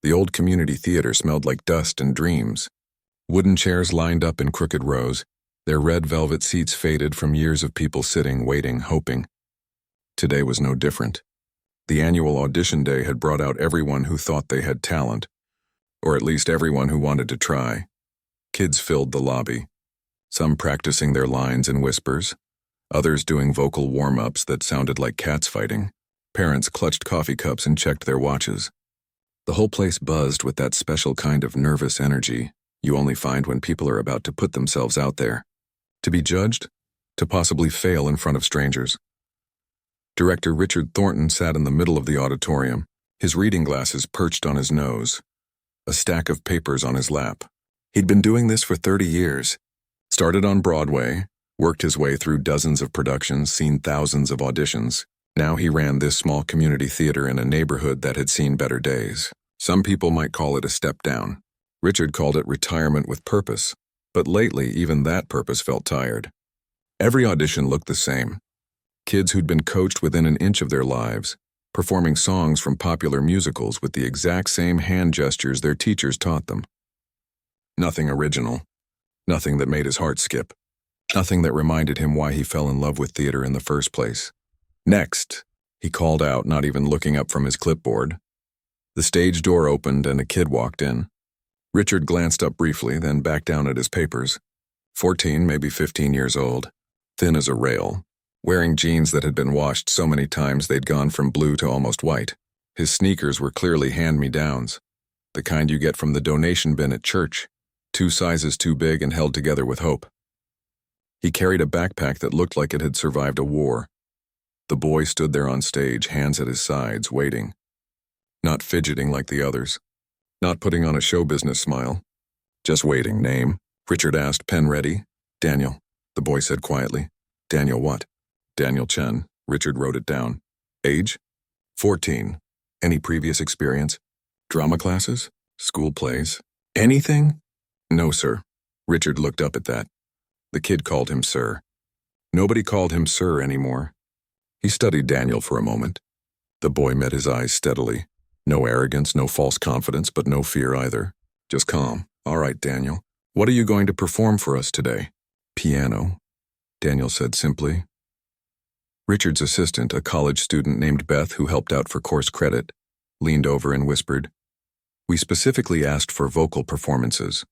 The old community theater smelled like dust and dreams. Wooden chairs lined up in crooked rows, their red velvet seats faded from years of people sitting, waiting, hoping. Today was no different. The annual audition day had brought out everyone who thought they had talent, or at least everyone who wanted to try. Kids filled the lobby, some practicing their lines in whispers, others doing vocal warm-ups that sounded like cats fighting. Parents clutched coffee cups and checked their watches. The whole place buzzed with that special kind of nervous energy you only find when people are about to put themselves out there. To be judged, to possibly fail in front of strangers. Director Richard Thornton sat in the middle of the auditorium, his reading glasses perched on his nose, a stack of papers on his lap. He'd been doing this for 30 years. Started on Broadway, worked his way through dozens of productions, seen thousands of auditions. Now he ran this small community theater in a neighborhood that had seen better days. Some people might call it a step down. Richard called it retirement with purpose, but lately even that purpose felt tired. Every audition looked the same. Kids who'd been coached within an inch of their lives, performing songs from popular musicals with the exact same hand gestures their teachers taught them. Nothing original. Nothing that made his heart skip. Nothing that reminded him why he fell in love with theater in the first place. "Next," he called out, not even looking up from his clipboard. The stage door opened and a kid walked in. Richard glanced up briefly, then back down at his papers. 14, maybe 15 years old, thin as a rail, wearing jeans that had been washed so many times they'd gone from blue to almost white. His sneakers were clearly hand-me-downs, the kind you get from the donation bin at church, 2 sizes too big and held together with hope. He carried a backpack that looked like it had survived a war. The boy stood there on stage, hands at his sides, waiting. Not fidgeting like the others. Not putting on a show business smile. Just waiting. "Name?" Richard asked, pen ready. "Daniel," the boy said quietly. "Daniel what?" "Daniel Chen." Richard wrote it down. "Age?" 14. "Any previous experience? Drama classes? School plays? Anything?" "No, sir." Richard looked up at that. The kid called him sir. Nobody called him sir anymore. He studied Daniel for a moment. The boy met his eyes steadily. No arrogance, no false confidence, but no fear either. Just calm. "All right, Daniel. What are you going to perform for us today?" "Piano," Daniel said simply. Richard's assistant, a college student named Beth who helped out for course credit, leaned over and whispered, "We specifically asked for vocal performances."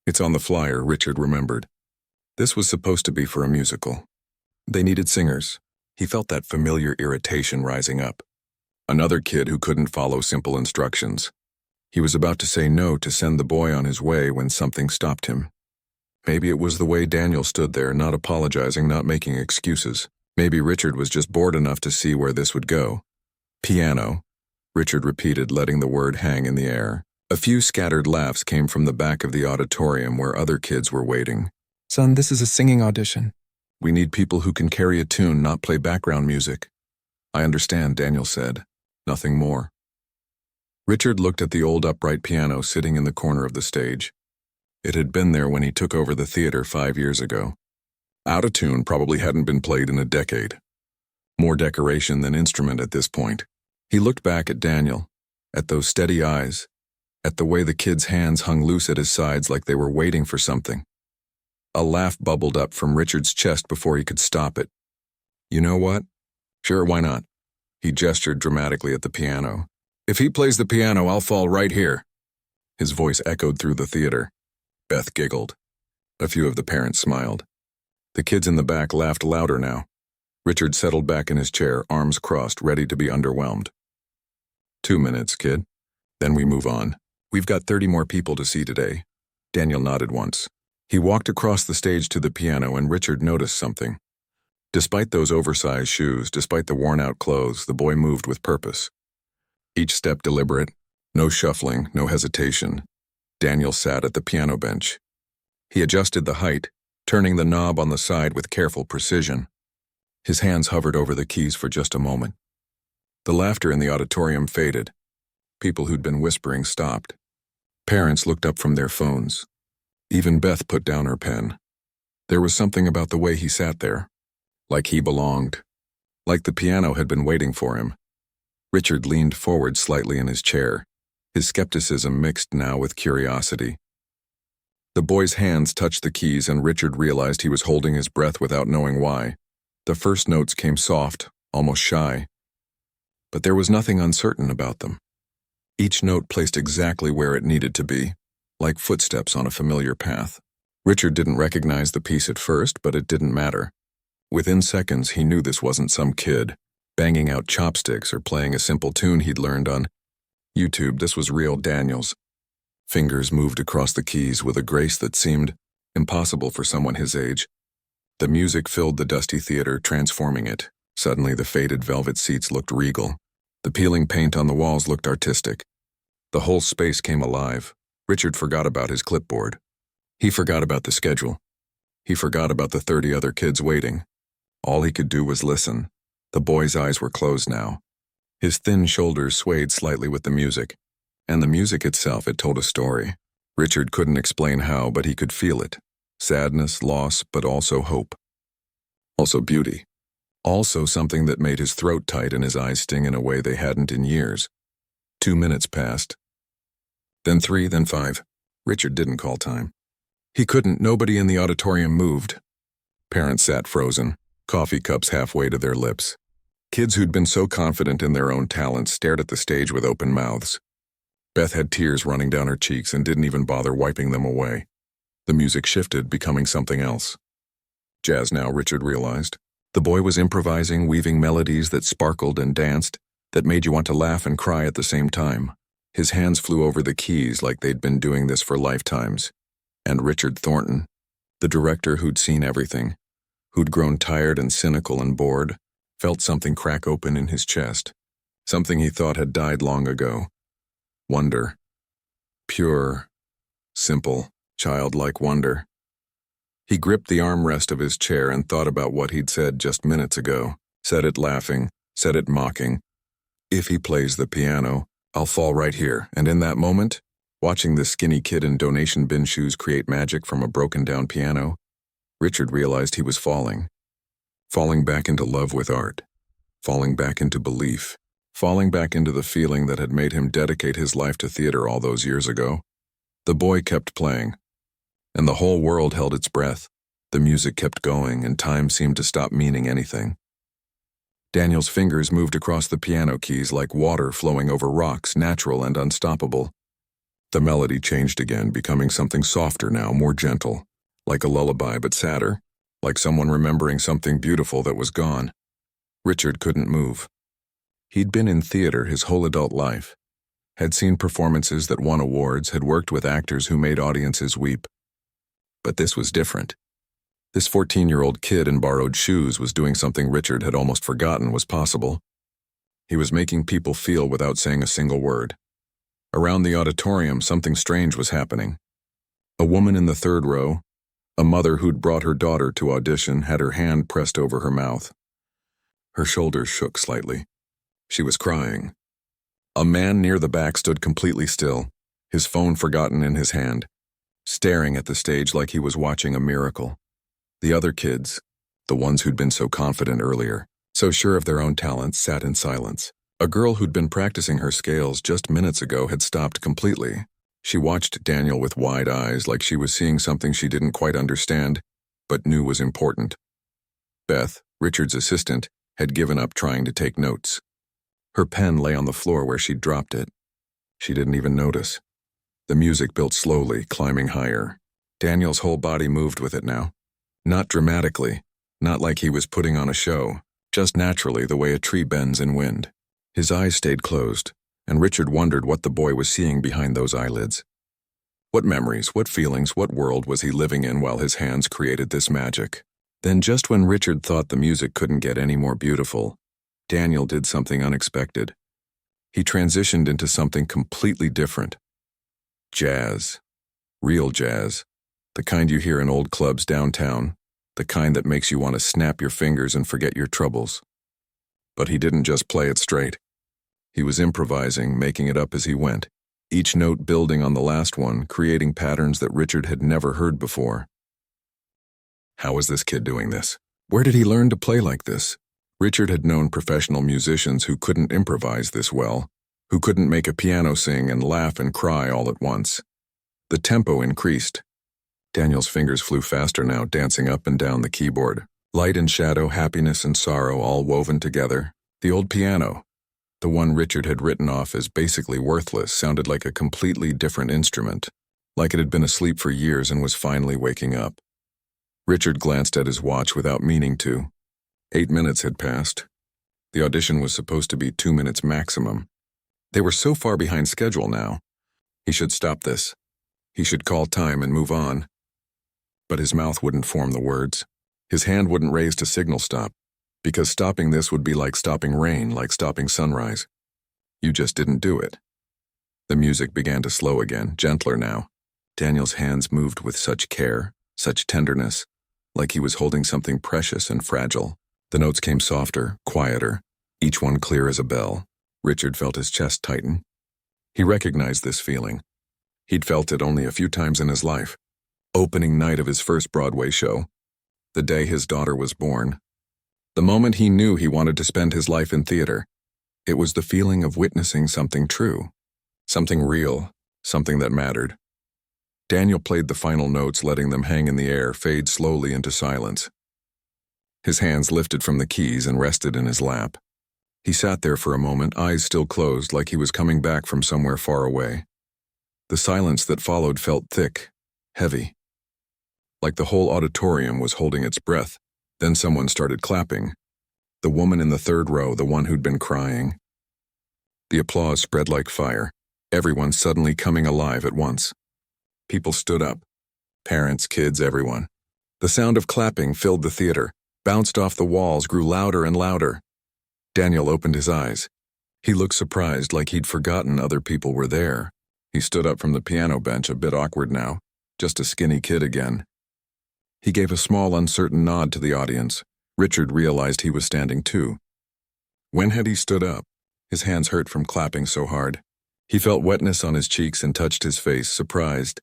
It's on the flyer, Richard remembered. This was supposed to be for a musical. They needed singers. He felt that familiar irritation rising up. Another kid who couldn't follow simple instructions. He was about to say no to send the boy on his way when something stopped him. Maybe it was the way Daniel stood there, not apologizing, not making excuses. Maybe Richard was just bored enough to see where this would go. "Piano," Richard repeated, letting the word hang in the air. A few scattered laughs came from the back of the auditorium where other kids were waiting. "Son, this is a singing audition." "We need people who can carry a tune, not play background music." "I understand," Daniel said. Nothing more. Richard looked at the old upright piano sitting in the corner of the stage. It had been there when he took over the theater 5 years ago. Out of tune, probably hadn't been played in a decade. More decoration than instrument at this point. He looked back at Daniel, at those steady eyes, at the way the kid's hands hung loose at his sides like they were waiting for something. A laugh bubbled up from Richard's chest before he could stop it. "You know what? Sure, why not?" He gestured dramatically at the piano. "If he plays the piano, I'll fall right here." His voice echoed through the theater. Beth giggled. A few of the parents smiled. The kids in the back laughed louder now. Richard settled back in his chair, arms crossed, ready to be underwhelmed. 2 minutes, kid. Then we move on. We've got 30 more people to see today." Daniel nodded once. He walked across the stage to the piano and Richard noticed something. Despite those oversized shoes, despite the worn-out clothes, the boy moved with purpose. Each step deliberate, no shuffling, no hesitation. Daniel sat at the piano bench. He adjusted the height, turning the knob on the side with careful precision. His hands hovered over the keys for just a moment. The laughter in the auditorium faded. People who'd been whispering stopped. Parents looked up from their phones. Even Beth put down her pen. There was something about the way he sat there. Like he belonged. Like the piano had been waiting for him. Richard leaned forward slightly in his chair. his skepticism mixed now with curiosity. The boy's hands touched the keys and Richard realized he was holding his breath without knowing why. The first notes came soft, almost shy. But there was nothing uncertain about them. Each note placed exactly where it needed to be, like footsteps on a familiar path. Richard didn't recognize the piece at first, but it didn't matter. Within seconds, he knew this wasn't some kid banging out chopsticks or playing a simple tune he'd learned on YouTube. This was real Daniel's. Fingers moved across the keys with a grace that seemed impossible for someone his age. The music filled the dusty theater, transforming it. Suddenly, the faded velvet seats looked regal. The peeling paint on the walls looked artistic. The whole space came alive. Richard forgot about his clipboard. He forgot about the schedule. He forgot about the 30 other kids waiting. All he could do was listen. The boy's eyes were closed now. His thin shoulders swayed slightly with the music. And the music itself, it told a story. Richard couldn't explain how, but he could feel it. Sadness, loss, but also hope. Also beauty. Also something that made his throat tight and his eyes sting in a way they hadn't in years. 2 minutes passed. Then 3, then 5. Richard didn't call time. He couldn't. Nobody in the auditorium moved. Parents sat frozen, coffee cups halfway to their lips. Kids who'd been so confident in their own talents stared at the stage with open mouths. Beth had tears running down her cheeks and didn't even bother wiping them away. The music shifted, becoming something else. Jazz now, Richard realized. The boy was improvising, weaving melodies that sparkled and danced, that made you want to laugh and cry at the same time. His hands flew over the keys like they'd been doing this for lifetimes. And Richard Thornton, the director who'd seen everything, who'd grown tired and cynical and bored, felt something crack open in his chest. Something he thought had died long ago. Wonder. Pure, simple, childlike wonder. He gripped the armrest of his chair and thought about what he'd said just minutes ago. Said it laughing, said it mocking. If he plays the piano, I'll fall right here. And in that moment, watching the skinny kid in donation bin shoes create magic from a broken-down piano, Richard realized he was falling. Falling back into love with art. Falling back into belief. Falling back into the feeling that had made him dedicate his life to theater all those years ago. The boy kept playing, and the whole world held its breath. The music kept going, and time seemed to stop meaning anything. Daniel's fingers moved across the piano keys like water flowing over rocks, natural and unstoppable. The melody changed again, becoming something softer now, more gentle, like a lullaby but sadder, like someone remembering something beautiful that was gone. Richard couldn't move. He'd been in theater his whole adult life, had seen performances that won awards, had worked with actors who made audiences weep. But this was different. This 14-year-old kid in borrowed shoes was doing something Richard had almost forgotten was possible. He was making people feel without saying a single word. Around the auditorium, something strange was happening. A woman in the third row, a mother who'd brought her daughter to audition, had her hand pressed over her mouth. Her shoulders shook slightly. She was crying. A man near the back stood completely still, his phone forgotten in his hand, staring at the stage like he was watching a miracle. The other kids, the ones who'd been so confident earlier, so sure of their own talents, sat in silence. A girl who'd been practicing her scales just minutes ago had stopped completely. She watched Daniel with wide eyes like she was seeing something she didn't quite understand, but knew was important. Beth, Richard's assistant, had given up trying to take notes. Her pen lay on the floor where she'd dropped it. She didn't even notice. The music built slowly, climbing higher. Daniel's whole body moved with it now. Not dramatically, not like he was putting on a show, just naturally the way a tree bends in wind. His eyes stayed closed, and Richard wondered what the boy was seeing behind those eyelids. What memories, what feelings, what world was he living in while his hands created this magic? Then just when Richard thought the music couldn't get any more beautiful, Daniel did something unexpected. He transitioned into something completely different. Jazz. Real jazz. The kind you hear in old clubs downtown. The kind that makes you want to snap your fingers and forget your troubles. But he didn't just play it straight. He was improvising, making it up as he went, each note building on the last one, creating patterns that Richard had never heard before. How was this kid doing this? Where did he learn to play like this? Richard had known professional musicians who couldn't improvise this well, who couldn't make a piano sing and laugh and cry all at once. The tempo increased. Daniel's fingers flew faster now, dancing up and down the keyboard. Light and shadow, happiness and sorrow, all woven together. The old piano, the one Richard had written off as basically worthless, sounded like a completely different instrument, like it had been asleep for years and was finally waking up. Richard glanced at his watch without meaning to. 8 minutes had passed. The audition was supposed to be 2 minutes maximum. They were so far behind schedule now. He should stop this. He should call time and move on. But his mouth wouldn't form the words. His hand wouldn't raise to signal stop, because stopping this would be like stopping rain, like stopping sunrise. You just didn't do it. The music began to slow again, gentler now. Daniel's hands moved with such care, such tenderness, like he was holding something precious and fragile. The notes came softer, quieter, each one clear as a bell. Richard felt his chest tighten. He recognized this feeling. He'd felt it only a few times in his life. Opening night of his first Broadway show. The day his daughter was born. The moment he knew he wanted to spend his life in theater. It was the feeling of witnessing something true, something real, something that mattered. Daniel played the final notes, letting them hang in the air, fade slowly into silence. His hands lifted from the keys and rested in his lap. He sat there for a moment, eyes still closed, like he was coming back from somewhere far away. The silence that followed felt thick, heavy. Like the whole auditorium was holding its breath. Then someone started clapping. The woman in the third row, the one who'd been crying. The applause spread like fire, everyone suddenly coming alive at once. People stood up. Parents, kids, everyone. The sound of clapping filled the theater, bounced off the walls, grew louder and louder. Daniel opened his eyes. He looked surprised, like he'd forgotten other people were there. He stood up from the piano bench, a bit awkward now, just a skinny kid again. He gave a small, uncertain nod to the audience. Richard realized he was standing too. When had he stood up? His hands hurt from clapping so hard. He felt wetness on his cheeks and touched his face, surprised.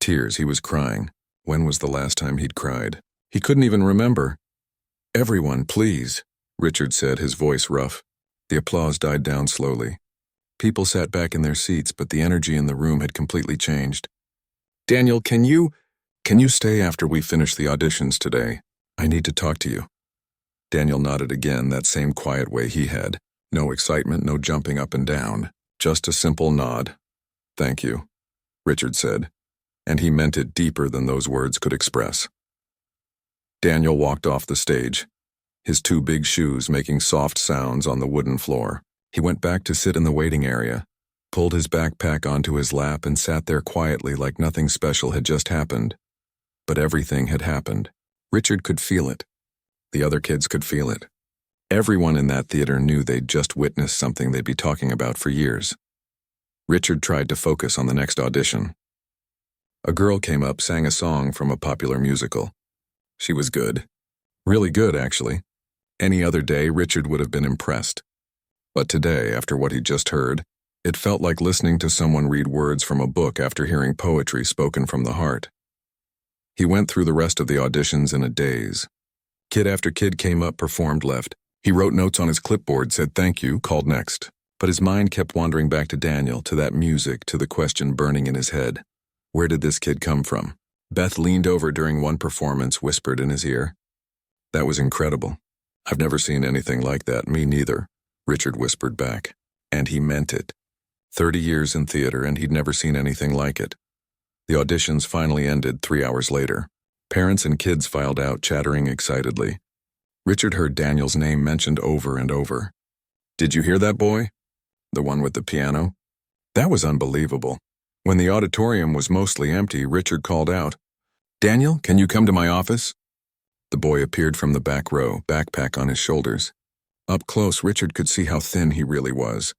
Tears, he was crying. When was the last time he'd cried? He couldn't even remember. "Everyone, please," Richard said, his voice rough. The applause died down slowly. People sat back in their seats, but the energy in the room had completely changed. "Daniel, can you stay after we finish the auditions today? I need to talk to you." Daniel nodded again, that same quiet way he had. No excitement, no jumping up and down. Just a simple nod. "Thank you," Richard said, and he meant it deeper than those words could express. Daniel walked off the stage, his 2 big shoes making soft sounds on the wooden floor. He went back to sit in the waiting area, pulled his backpack onto his lap and sat there quietly like nothing special had just happened. But everything had happened. Richard could feel it. The other kids could feel it. Everyone in that theater knew they'd just witnessed something they'd be talking about for years. Richard tried to focus on the next audition. A girl came up, sang a song from a popular musical. She was good. Really good, actually. Any other day, Richard would have been impressed. But today, after what he'd just heard, it felt like listening to someone read words from a book after hearing poetry spoken from the heart. He went through the rest of the auditions in a daze. Kid after kid came up, performed, left. He wrote notes on his clipboard, said thank you, called next. But his mind kept wandering back to Daniel, to that music, to the question burning in his head. Where did this kid come from? Beth leaned over during one performance, whispered in his ear. "That was incredible. I've never seen anything like that." "Me neither," Richard whispered back. And he meant it. 30 years in theater, and he'd never seen anything like it. The auditions finally ended 3 hours later. Parents and kids filed out, chattering excitedly. Richard heard Daniel's name mentioned over and over. "Did you hear that boy? The one with the piano?" That was unbelievable. When the auditorium was mostly empty, Richard called out, "Daniel, can you come to my office?" The boy appeared from the back row, backpack on his shoulders. Up close, Richard could see how thin he really was.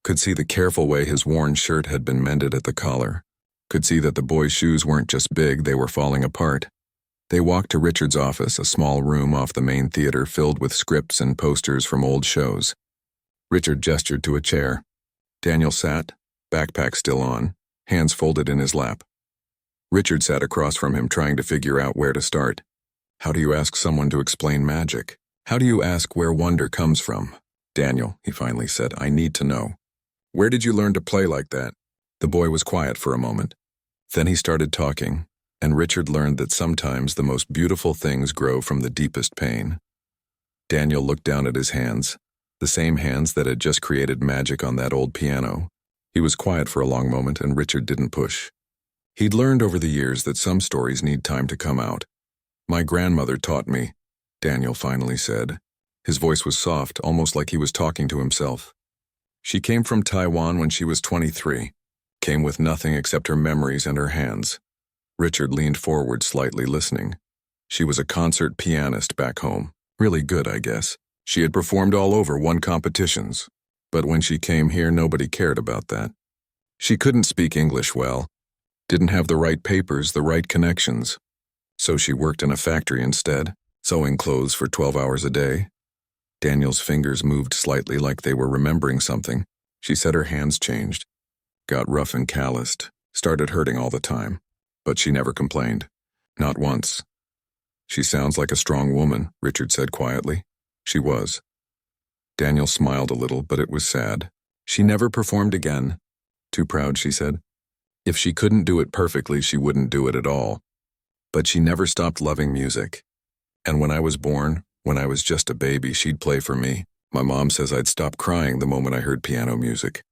Could see the careful way his worn shirt had been mended at the collar. Could see that the boy's shoes weren't just big, they were falling apart. They walked to Richard's office, a small room off the main theater filled with scripts and posters from old shows. Richard gestured to a chair. Daniel sat, backpack still on, hands folded in his lap. Richard sat across from him, trying to figure out where to start. How do you ask someone to explain magic? How do you ask where wonder comes from? "Daniel," he finally said, "I need to know. Where did you learn to play like that? The boy was quiet for a moment. Then he started talking, and Richard learned that sometimes the most beautiful things grow from the deepest pain. Daniel looked down at his hands, the same hands that had just created magic on that old piano. He was quiet for a long moment, and Richard didn't push. He'd learned over the years that some stories need time to come out. My grandmother taught me, Daniel finally said. His voice was soft, almost like he was talking to himself. She came from Taiwan when she was 23, came with nothing except her memories and her hands. Richard leaned forward slightly, listening. She was a concert pianist back home. Really good, I guess. She had performed all over, won competitions. But when she came here, nobody cared about that. She couldn't speak English well, didn't have the right papers, the right connections. So she worked in a factory instead, sewing clothes for 12 hours a day. Daniel's fingers moved slightly like they were remembering something. She said her hands changed, got rough and calloused, started hurting all the time. But she never complained. Not once. She sounds like a strong woman, Richard said quietly. She was. Daniel smiled a little, but it was sad. She never performed again. Too proud, she said. If she couldn't do it perfectly, she wouldn't do it at all. But she never stopped loving music. And when I was born, when I was just a baby, she'd play for me. My mom says I'd stop crying the moment I heard piano music.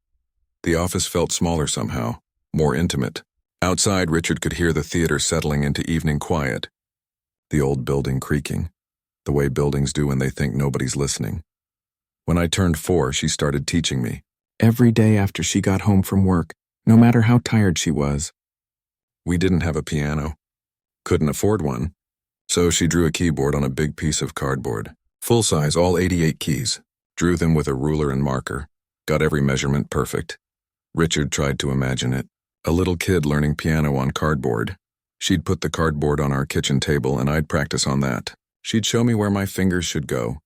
The office felt smaller somehow, more intimate. Outside, Richard could hear the theater settling into evening quiet. The old building creaking, the way buildings do when they think nobody's listening. When I turned 4, she started teaching me. Every day after she got home from work, no matter how tired she was. We didn't have a piano. Couldn't afford one. So she drew a keyboard on a big piece of cardboard. Full size, all 88 keys. Drew them with a ruler and marker. Got every measurement perfect. Richard tried to imagine it. A little kid learning piano on cardboard. She'd put the cardboard on our kitchen table and I'd practice on that. She'd show me where my fingers should go,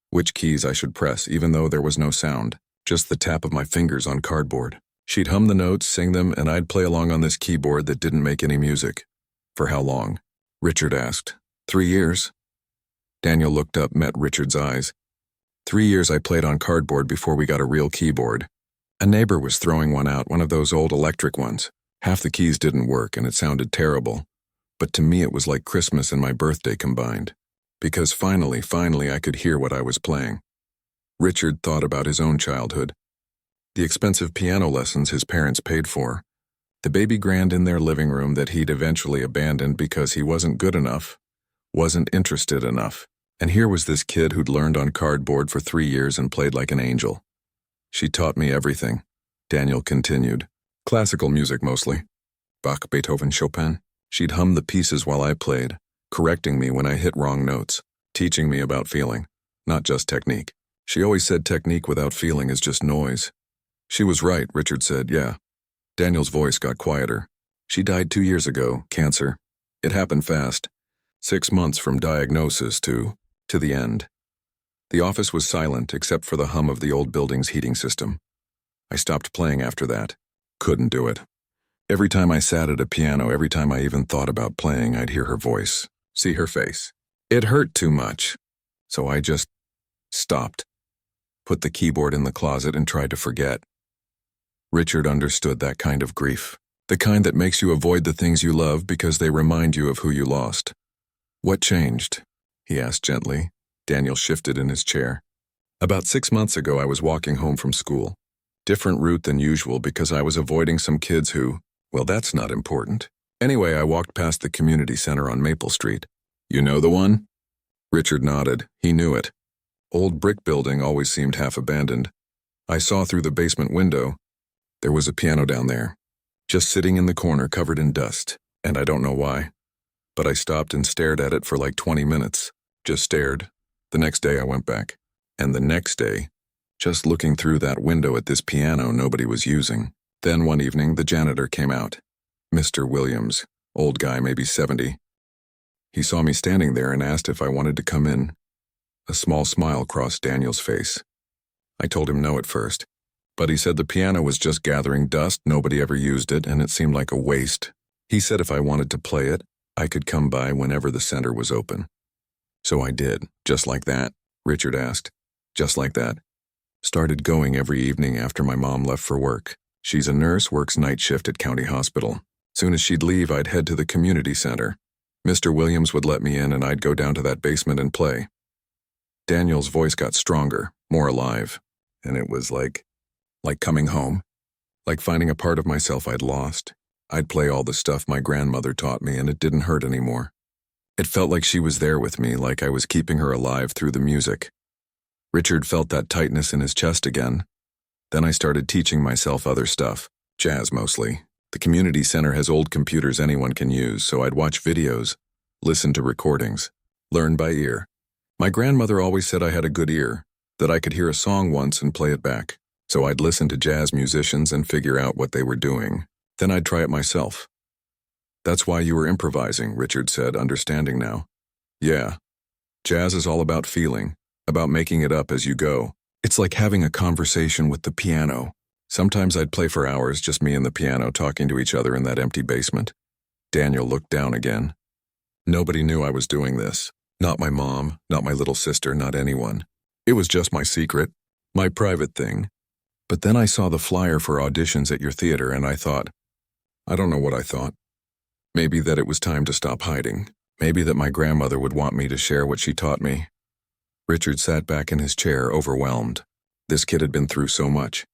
which keys I should press even though there was no sound, just the tap of my fingers on cardboard. She'd hum the notes, sing them, and I'd play along on this keyboard that didn't make any music. For how long? Richard asked. 3 years. Daniel looked up, met Richard's eyes. 3 years I played on cardboard before we got a real keyboard. A neighbor was throwing one out, one of those old electric ones. Half the keys didn't work and it sounded terrible. But to me it was like Christmas and my birthday combined. Because finally I could hear what I was playing. Richard thought about his own childhood. The expensive piano lessons his parents paid for. The baby grand in their living room that he'd eventually abandoned because he wasn't good enough, wasn't interested enough. And here was this kid who'd learned on cardboard for 3 years and played like an angel. She taught me everything, Daniel continued. Classical music mostly. Bach, Beethoven, Chopin. She'd hum the pieces while I played, correcting me when I hit wrong notes, teaching me about feeling, not just technique. She always said technique without feeling is just noise. She was right, Richard said, yeah. Daniel's voice got quieter. She died 2 years ago, cancer. It happened fast. 6 months from diagnosis to the end. The office was silent except for the hum of the old building's heating system. I stopped playing after that. Couldn't do it. Every time I sat at a piano, every time I even thought about playing, I'd hear her voice, see her face. It hurt too much. So I just stopped, put the keyboard in the closet and tried to forget. Richard understood that kind of grief, the kind that makes you avoid the things you love because they remind you of who you lost. What changed? He asked gently. Daniel shifted in his chair. About 6 months ago, I was walking home from school. Different route than usual because I was avoiding some kids who, well, that's not important. Anyway, I walked past the community center on Maple Street. You know the one? Richard nodded. He knew it. Old brick building always seemed half abandoned. I saw through the basement window. There was a piano down there, just sitting in the corner covered in dust, and I don't know why. But I stopped and stared at it for like 20 minutes. Just stared. The next day I went back. And the next day, just looking through that window at this piano nobody was using. Then one evening the janitor came out. Mr. Williams, old guy, maybe 70. He saw me standing there and asked if I wanted to come in. A small smile crossed Daniel's face. I told him no at first. But he said the piano was just gathering dust, nobody ever used it, and it seemed like a waste. He said if I wanted to play it, I could come by whenever the center was open. So I did, just like that, Richard asked. Just like that. Started going every evening after my mom left for work. She's a nurse, works night shift at county hospital. Soon as she'd leave, I'd head to the community center. Mr. Williams would let me in and I'd go down to that basement and play. Daniel's voice got stronger, more alive, and it was like coming home, like finding a part of myself I'd lost. I'd play all the stuff my grandmother taught me and it didn't hurt anymore. It felt like she was there with me, like I was keeping her alive through the music. Richard felt that tightness in his chest again. Then I started teaching myself other stuff, jazz mostly. The community center has old computers anyone can use, so I'd watch videos, listen to recordings, learn by ear. My grandmother always said I had a good ear, that I could hear a song once and play it back. So I'd listen to jazz musicians and figure out what they were doing. Then I'd try it myself. That's why you were improvising, Richard said, understanding now. Yeah. Jazz is all about feeling, about making it up as you go. It's like having a conversation with the piano. Sometimes I'd play for hours, just me and the piano talking to each other in that empty basement. Daniel looked down again. Nobody knew I was doing this. Not my mom, not my little sister, not anyone. It was just my secret, my private thing. But then I saw the flyer for auditions at your theater and I thought, I don't know what I thought. Maybe that it was time to stop hiding. Maybe that my grandmother would want me to share what she taught me. Richard sat back in his chair, overwhelmed. This kid had been through so much.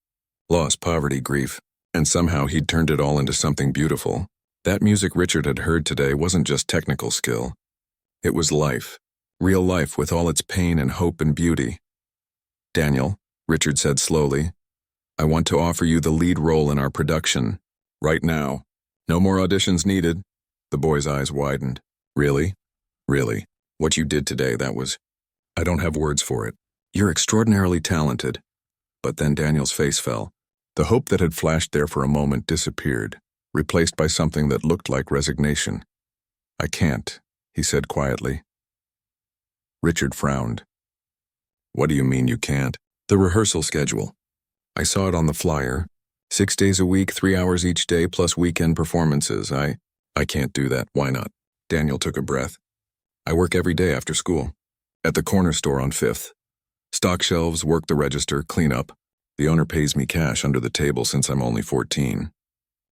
Loss, poverty, grief, and somehow he'd turned it all into something beautiful. That music Richard had heard today wasn't just technical skill. It was life. Real life with all its pain and hope and beauty. Daniel, Richard said slowly, I want to offer you the lead role in our production. Right now. No more auditions needed. The boy's eyes widened. Really? Really? What you did today, that was... I don't have words for it. You're extraordinarily talented. But then Daniel's face fell. The hope that had flashed there for a moment disappeared, replaced by something that looked like resignation. I can't, he said quietly. Richard frowned. What do you mean you can't? The rehearsal schedule. I saw it on the flyer. 6 days a week, 3 hours each day, plus weekend performances. I can't do that. Why not? Daniel took a breath. I work every day after school. At the corner store on 5th. Stock shelves, work the register, clean up. The owner pays me cash under the table since I'm only 14.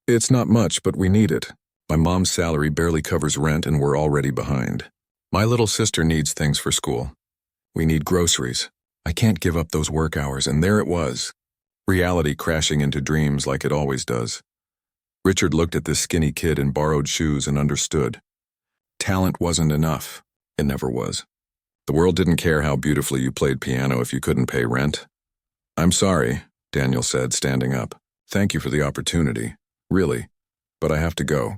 It's not much, but we need it. My mom's salary barely covers rent and we're already behind. My little sister needs things for school. We need groceries. I can't give up those work hours, and there it was. Reality crashing into dreams like it always does. Richard looked at this skinny kid in borrowed shoes and understood. Talent wasn't enough. It never was. The world didn't care how beautifully you played piano if you couldn't pay rent. I'm sorry, Daniel said, standing up. Thank you for the opportunity. Really. But I have to go.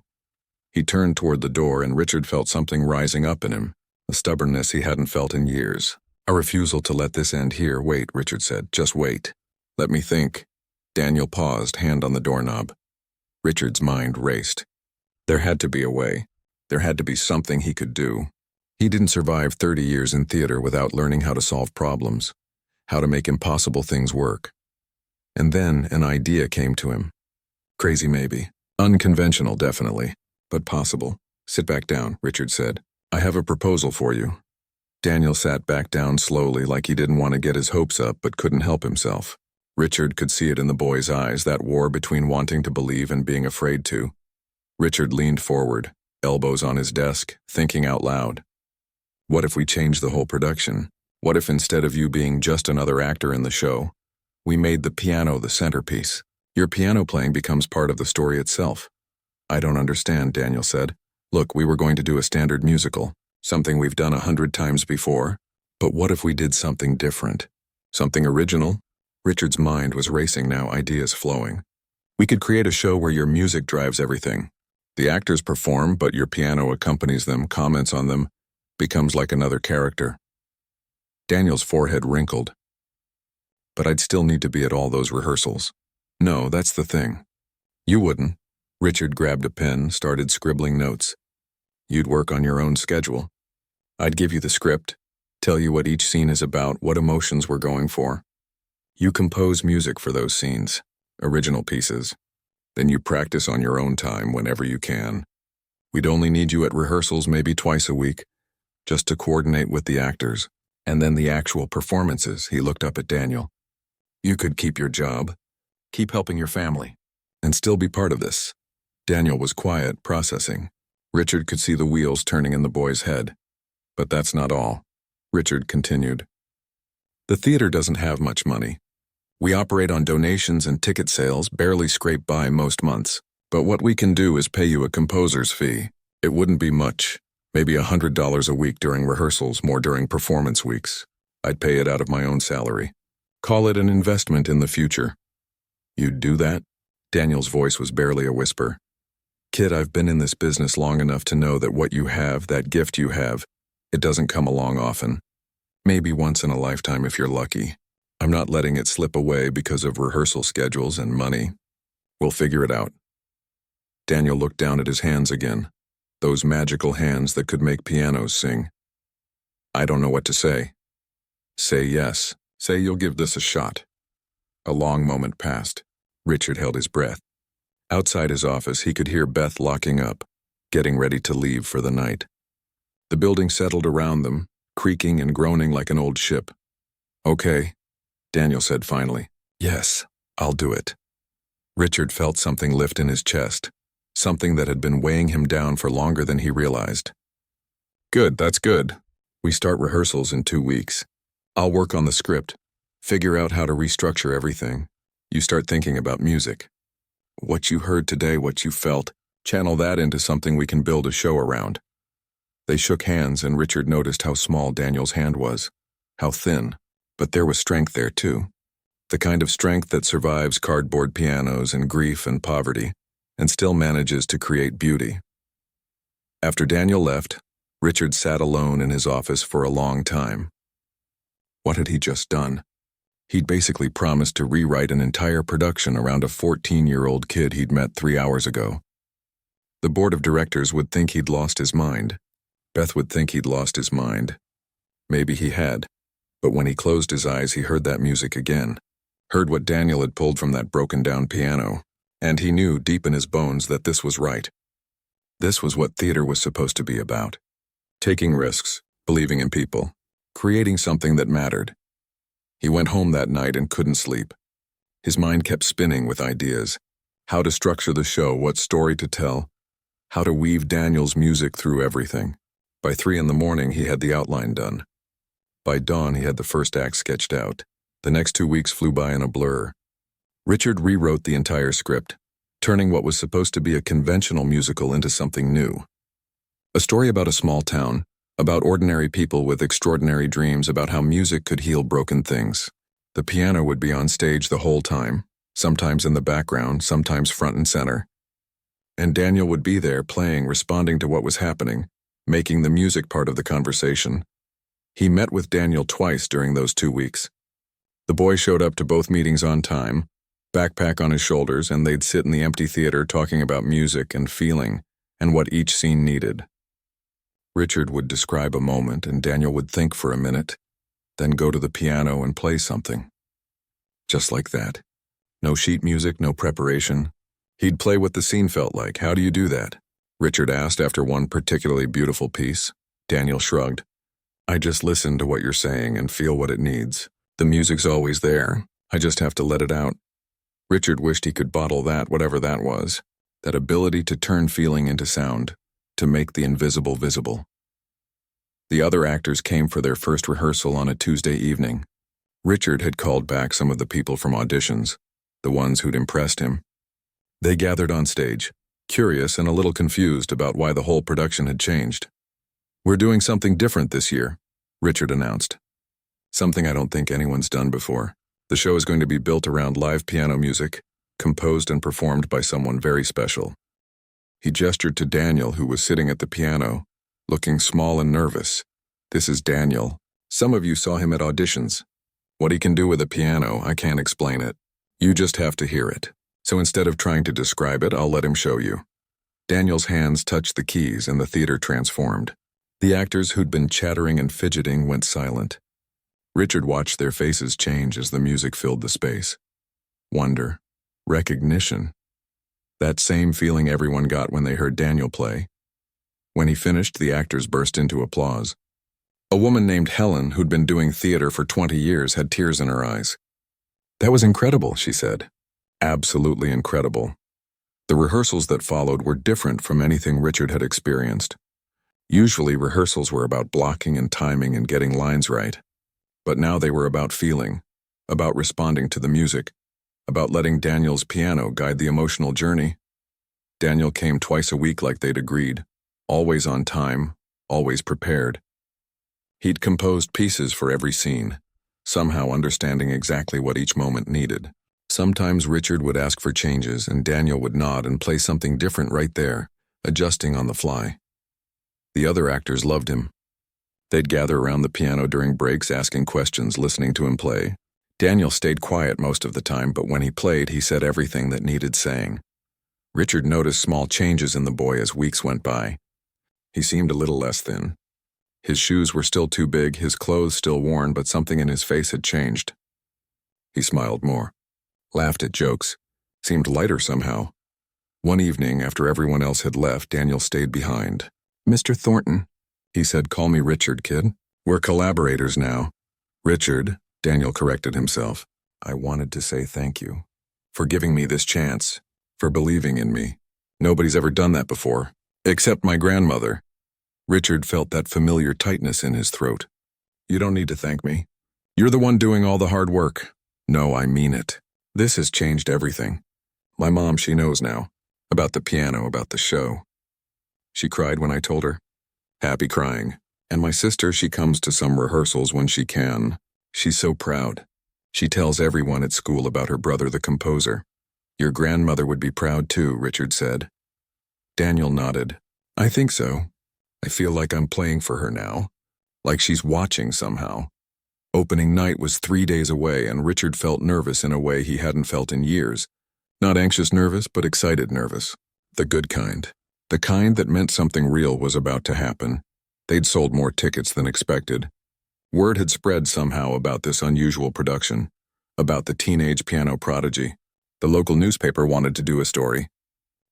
He turned toward the door and Richard felt something rising up in him, a stubbornness he hadn't felt in years. A refusal to let this end here. Wait, Richard said. Just wait. Let me think. Daniel paused, hand on the doorknob. Richard's mind raced. There had to be a way. There had to be something he could do. He didn't survive 30 years in theater without learning how to solve problems, how to make impossible things work. And then an idea came to him. Crazy maybe. Unconventional definitely, but possible. Sit back down, Richard said. I have a proposal for you. Daniel sat back down slowly like he didn't want to get his hopes up but couldn't help himself. Richard could see it in the boy's eyes, that war between wanting to believe and being afraid to. Richard leaned forward, elbows on his desk, thinking out loud. What if we changed the whole production? What if instead of you being just another actor in the show, we made the piano the centerpiece? Your piano playing becomes part of the story itself. I don't understand, Daniel said. Look, we were going to do a standard musical, something we've done 100 times before. But what if we did something different? Something original? Richard's mind was racing now, ideas flowing. We could create a show where your music drives everything. The actors perform, but your piano accompanies them, comments on them, becomes like another character. Daniel's forehead wrinkled. But I'd still need to be at all those rehearsals. No, that's the thing. You wouldn't. Richard grabbed a pen, started scribbling notes. You'd work on your own schedule. I'd give you the script, tell you what each scene is about, what emotions we're going for. You compose music for those scenes, original pieces. Then you practice on your own time whenever you can. We'd only need you at rehearsals maybe twice a week, just to coordinate with the actors. And then the actual performances. He looked up at Daniel. You could keep your job, keep helping your family, and still be part of this. Daniel was quiet, processing. Richard could see the wheels turning in the boy's head. But that's not all. Richard continued. The theater doesn't have much money. We operate on donations and ticket sales, barely scrape by most months. But what we can do is pay you a composer's fee. It wouldn't be much, maybe $100 a week during rehearsals, more during performance weeks. I'd pay it out of my own salary. Call it an investment in the future. You'd do that? Daniel's voice was barely a whisper. Kid, I've been in this business long enough to know that what you have, that gift you have, it doesn't come along often. Maybe once in a lifetime if you're lucky. I'm not letting it slip away because of rehearsal schedules and money. We'll figure it out. Daniel looked down at his hands again, those magical hands that could make pianos sing. I don't know what to say. Say yes. Say you'll give this a shot. A long moment passed. Richard held his breath. Outside his office, he could hear Beth locking up, getting ready to leave for the night. The building settled around them, creaking and groaning like an old ship. Okay, Daniel said finally. Yes, I'll do it. Richard felt something lift in his chest, something that had been weighing him down for longer than he realized. Good, that's good. We start rehearsals in 2 weeks. I'll work on the script, figure out how to restructure everything. You start thinking about music. What you heard today, what you felt, channel that into something we can build a show around. They shook hands, and Richard noticed how small Daniel's hand was, how thin, but there was strength there too. The kind of strength that survives cardboard pianos and grief and poverty, and still manages to create beauty. After Daniel left, Richard sat alone in his office for a long time. What had he just done? He'd basically promised to rewrite an entire production around a 14-year-old kid he'd met 3 hours ago. The board of directors would think he'd lost his mind. Beth would think he'd lost his mind. Maybe he had, but when he closed his eyes, he heard that music again, heard what Daniel had pulled from that broken-down piano, and he knew deep in his bones that this was right. This was what theater was supposed to be about. Taking risks, believing in people, creating something that mattered. He went home that night and couldn't sleep. His mind kept spinning with ideas. How to structure the show, what story to tell, how to weave Daniel's music through everything. By 3 a.m, he had the outline done. By dawn, he had the first act sketched out. The next 2 weeks flew by in a blur. Richard rewrote the entire script, turning what was supposed to be a conventional musical into something new. A story about a small town, about ordinary people with extraordinary dreams about how music could heal broken things. The piano would be on stage the whole time, sometimes in the background, sometimes front and center. And Daniel would be there playing, responding to what was happening, making the music part of the conversation. He met with Daniel twice during those 2 weeks. The boy showed up to both meetings on time, backpack on his shoulders, and they'd sit in the empty theater talking about music and feeling and what each scene needed. Richard would describe a moment, and Daniel would think for a minute, then go to the piano and play something. Just like that. No sheet music, no preparation. He'd play what the scene felt like. How do you do that? Richard asked after one particularly beautiful piece. Daniel shrugged. I just listen to what you're saying and feel what it needs. The music's always there. I just have to let it out. Richard wished he could bottle that, whatever that was. That ability to turn feeling into sound, to make the invisible visible. The other actors came for their first rehearsal on a Tuesday evening. Richard had called back some of the people from auditions, the ones who'd impressed him. They gathered on stage, curious and a little confused about why the whole production had changed. We're doing something different this year, Richard announced. Something I don't think anyone's done before. The show is going to be built around live piano music, composed and performed by someone very special. He gestured to Daniel, who was sitting at the piano, looking small and nervous. This is Daniel. Some of you saw him at auditions. What he can do with a piano, I can't explain it. You just have to hear it. So instead of trying to describe it, I'll let him show you. Daniel's hands touched the keys and the theater transformed. The actors who'd been chattering and fidgeting went silent. Richard watched their faces change as the music filled the space. Wonder. Recognition. That same feeling everyone got when they heard Daniel play. When he finished, the actors burst into applause. A woman named Helen, who'd been doing theater for 20 years, had tears in her eyes. That was incredible, she said. Absolutely incredible. The rehearsals that followed were different from anything Richard had experienced. Usually rehearsals were about blocking and timing and getting lines right. But now they were about feeling, about responding to the music, about letting Daniel's piano guide the emotional journey. Daniel came twice a week like they'd agreed, always on time, always prepared. He'd composed pieces for every scene, somehow understanding exactly what each moment needed. Sometimes Richard would ask for changes and Daniel would nod and play something different right there, adjusting on the fly. The other actors loved him. They'd gather around the piano during breaks asking questions, listening to him play. Daniel stayed quiet most of the time, but when he played, he said everything that needed saying. Richard noticed small changes in the boy as weeks went by. He seemed a little less thin. His shoes were still too big, his clothes still worn, but something in his face had changed. He smiled more, laughed at jokes, seemed lighter somehow. One evening, after everyone else had left, Daniel stayed behind. "Mr. Thornton," he said, "call me Richard, kid. We're collaborators now." "Richard," Daniel corrected himself. "I wanted to say thank you for giving me this chance, for believing in me. Nobody's ever done that before, except my grandmother." Richard felt that familiar tightness in his throat. "You don't need to thank me. You're the one doing all the hard work." "No, I mean it. This has changed everything. My mom, she knows now. About the piano, about the show. She cried when I told her. Happy crying. And my sister, she comes to some rehearsals when she can. She's so proud. She tells everyone at school about her brother, the composer. Your grandmother would be proud too," Richard said. Daniel nodded. "I think so. I feel like I'm playing for her now. Like she's watching somehow." Opening night was 3 days away, and Richard felt nervous in a way he hadn't felt in years. Not anxious nervous, but excited nervous. The good kind. The kind that meant something real was about to happen. They'd sold more tickets than expected. Word had spread somehow about this unusual production, about the teenage piano prodigy. The local newspaper wanted to do a story.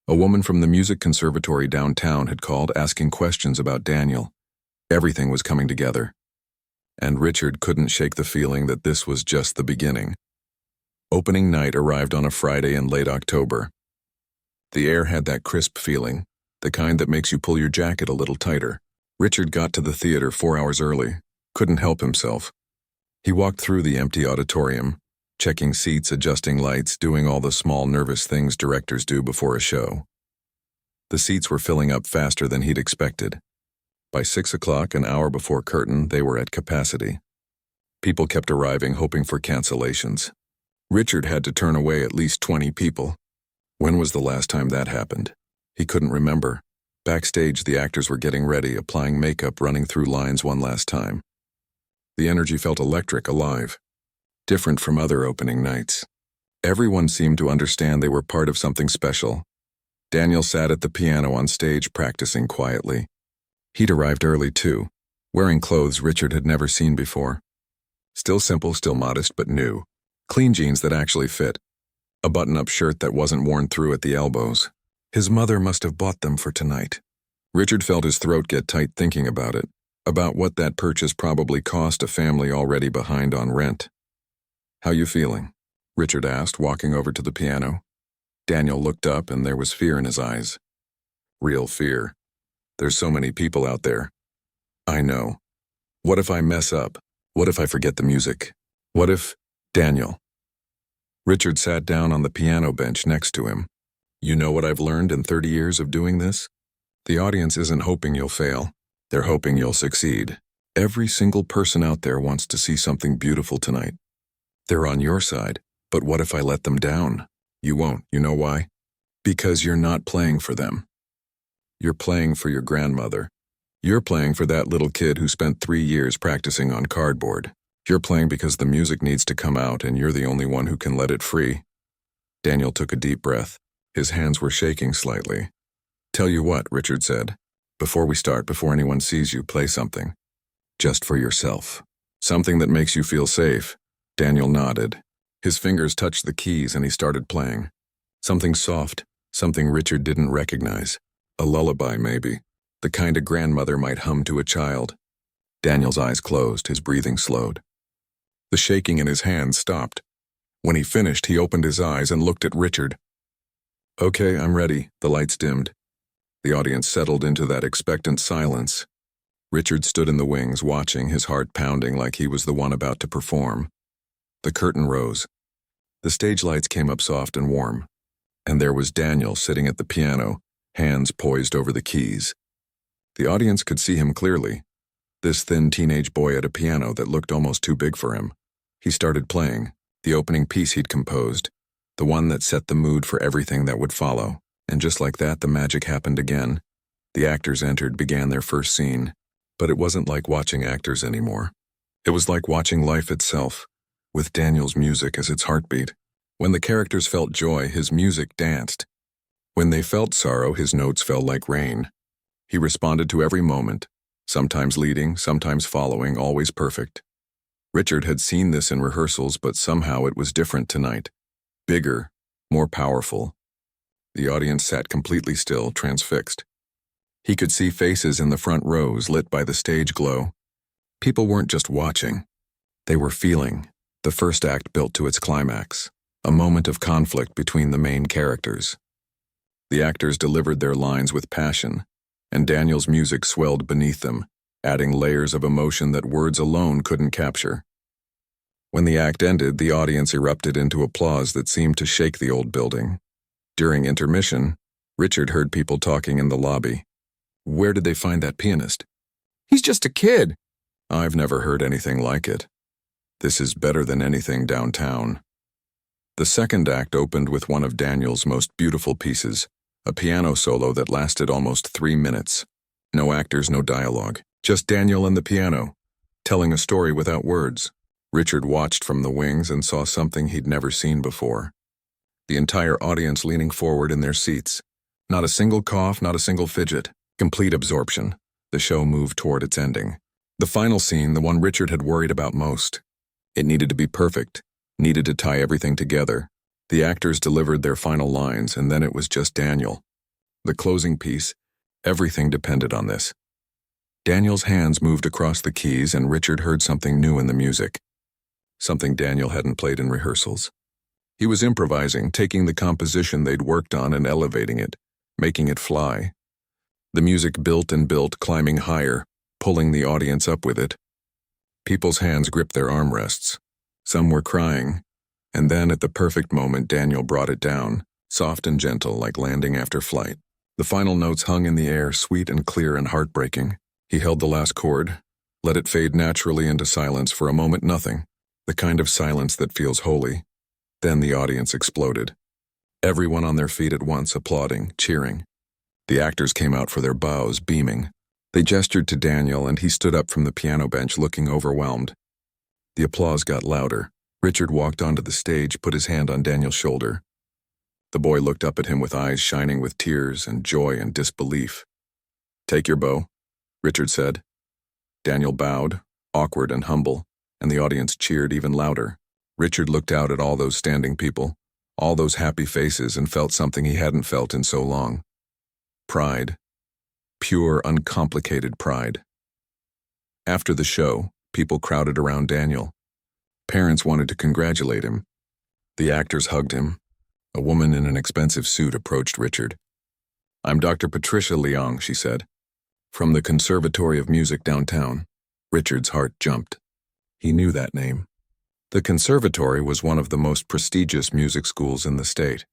A woman from the music conservatory downtown had called asking questions about Daniel. Everything was coming together. And Richard couldn't shake the feeling that this was just the beginning. Opening night arrived on a Friday in late October. The air had that crisp feeling, the kind that makes you pull your jacket a little tighter. Richard got to the theater 4 hours early, couldn't help himself. He walked through the empty auditorium, checking seats, adjusting lights, doing all the small nervous things directors do before a show. The seats were filling up faster than he'd expected. By 6 o'clock, an hour before curtain, they were at capacity. People kept arriving, hoping for cancellations. Richard had to turn away at least 20 people. When was the last time that happened? He couldn't remember. Backstage, the actors were getting ready, applying makeup, running through lines one last time. The energy felt electric, alive. Different from other opening nights. Everyone seemed to understand they were part of something special. Daniel sat at the piano on stage, practicing quietly. He'd arrived early, too, wearing clothes Richard had never seen before. Still simple, still modest, but new. Clean jeans that actually fit. A button-up shirt that wasn't worn through at the elbows. His mother must have bought them for tonight. Richard felt his throat get tight thinking about it, about what that purchase probably cost a family already behind on rent. "How you feeling?" Richard asked, walking over to the piano. Daniel looked up and there was fear in his eyes. Real fear. There's so many people out there. I know. What if I mess up? What if I forget the music? What if... Daniel. Richard sat down on the piano bench next to him. "You know what I've learned in 30 years of doing this? The audience isn't hoping you'll fail. They're hoping you'll succeed. Every single person out there wants to see something beautiful tonight. They're on your side, but what if I let them down? You won't. You know why? Because you're not playing for them. You're playing for your grandmother. You're playing for that little kid who spent 3 years practicing on cardboard. You're playing because the music needs to come out and you're the only one who can let it free." Daniel took a deep breath. His hands were shaking slightly. "Tell you what," Richard said. "Before we start, before anyone sees you, play something. Just for yourself. Something that makes you feel safe." Daniel nodded. His fingers touched the keys and he started playing. Something soft, something Richard didn't recognize. A lullaby, maybe. The kind a grandmother might hum to a child. Daniel's eyes closed, his breathing slowed. The shaking in his hands stopped. When he finished, he opened his eyes and looked at Richard. "Okay, I'm ready." The lights dimmed. The audience settled into that expectant silence. Richard stood in the wings, watching, his heart pounding like he was the one about to perform. The curtain rose. The stage lights came up soft and warm. And there was Daniel sitting at the piano, hands poised over the keys. The audience could see him clearly. This thin teenage boy at a piano that looked almost too big for him. He started playing, the opening piece he'd composed, the one that set the mood for everything that would follow. And just like that, the magic happened again. The actors entered, began their first scene. But it wasn't like watching actors anymore. It was like watching life itself, with Daniel's music as its heartbeat. When the characters felt joy, his music danced. When they felt sorrow, his notes fell like rain. He responded to every moment, sometimes leading, sometimes following, always perfect. Richard had seen this in rehearsals, but somehow it was different tonight. Bigger, more powerful. The audience sat completely still, transfixed. He could see faces in the front rows lit by the stage glow. People weren't just watching. They were feeling. The first act built to its climax, a moment of conflict between the main characters. The actors delivered their lines with passion, and Daniel's music swelled beneath them, adding layers of emotion that words alone couldn't capture. When the act ended, the audience erupted into applause that seemed to shake the old building. During intermission, Richard heard people talking in the lobby. "Where did they find that pianist?" "He's just a kid." "I've never heard anything like it. This is better than anything downtown." The second act opened with one of Daniel's most beautiful pieces, a piano solo that lasted almost 3 minutes. No actors, no dialogue, just Daniel and the piano, telling a story without words. Richard watched from the wings and saw something he'd never seen before. The entire audience leaning forward in their seats. Not a single cough, not a single fidget. Complete absorption. The show moved toward its ending. The final scene, the one Richard had worried about most. It needed to be perfect, needed to tie everything together. The actors delivered their final lines, and then it was just Daniel. The closing piece, everything depended on this. Daniel's hands moved across the keys, and Richard heard something new in the music. Something Daniel hadn't played in rehearsals. He was improvising, taking the composition they'd worked on and elevating it, making it fly. The music built and built, climbing higher, pulling the audience up with it. People's hands gripped their armrests. Some were crying. And then, at the perfect moment, Daniel brought it down, soft and gentle, like landing after flight. The final notes hung in the air, sweet and clear and heartbreaking. He held the last chord, let it fade naturally into silence for a moment, nothing. The kind of silence that feels holy. Then the audience exploded. Everyone on their feet at once, applauding, cheering. The actors came out for their bows, beaming. They gestured to Daniel, and he stood up from the piano bench, looking overwhelmed. The applause got louder. Richard walked onto the stage, put his hand on Daniel's shoulder. The boy looked up at him with eyes shining with tears and joy and disbelief. "Take your bow," Richard said. Daniel bowed, awkward and humble, and the audience cheered even louder. Richard looked out at all those standing people, all those happy faces, and felt something he hadn't felt in so long. Pride. Pure, uncomplicated pride. After the show, people crowded around Daniel. Parents wanted to congratulate him. The actors hugged him. A woman in an expensive suit approached Richard. "I'm Dr. Patricia Leong," she said. "From the Conservatory of Music downtown." Richard's heart jumped. He knew that name. The conservatory was one of the most prestigious music schools in the state.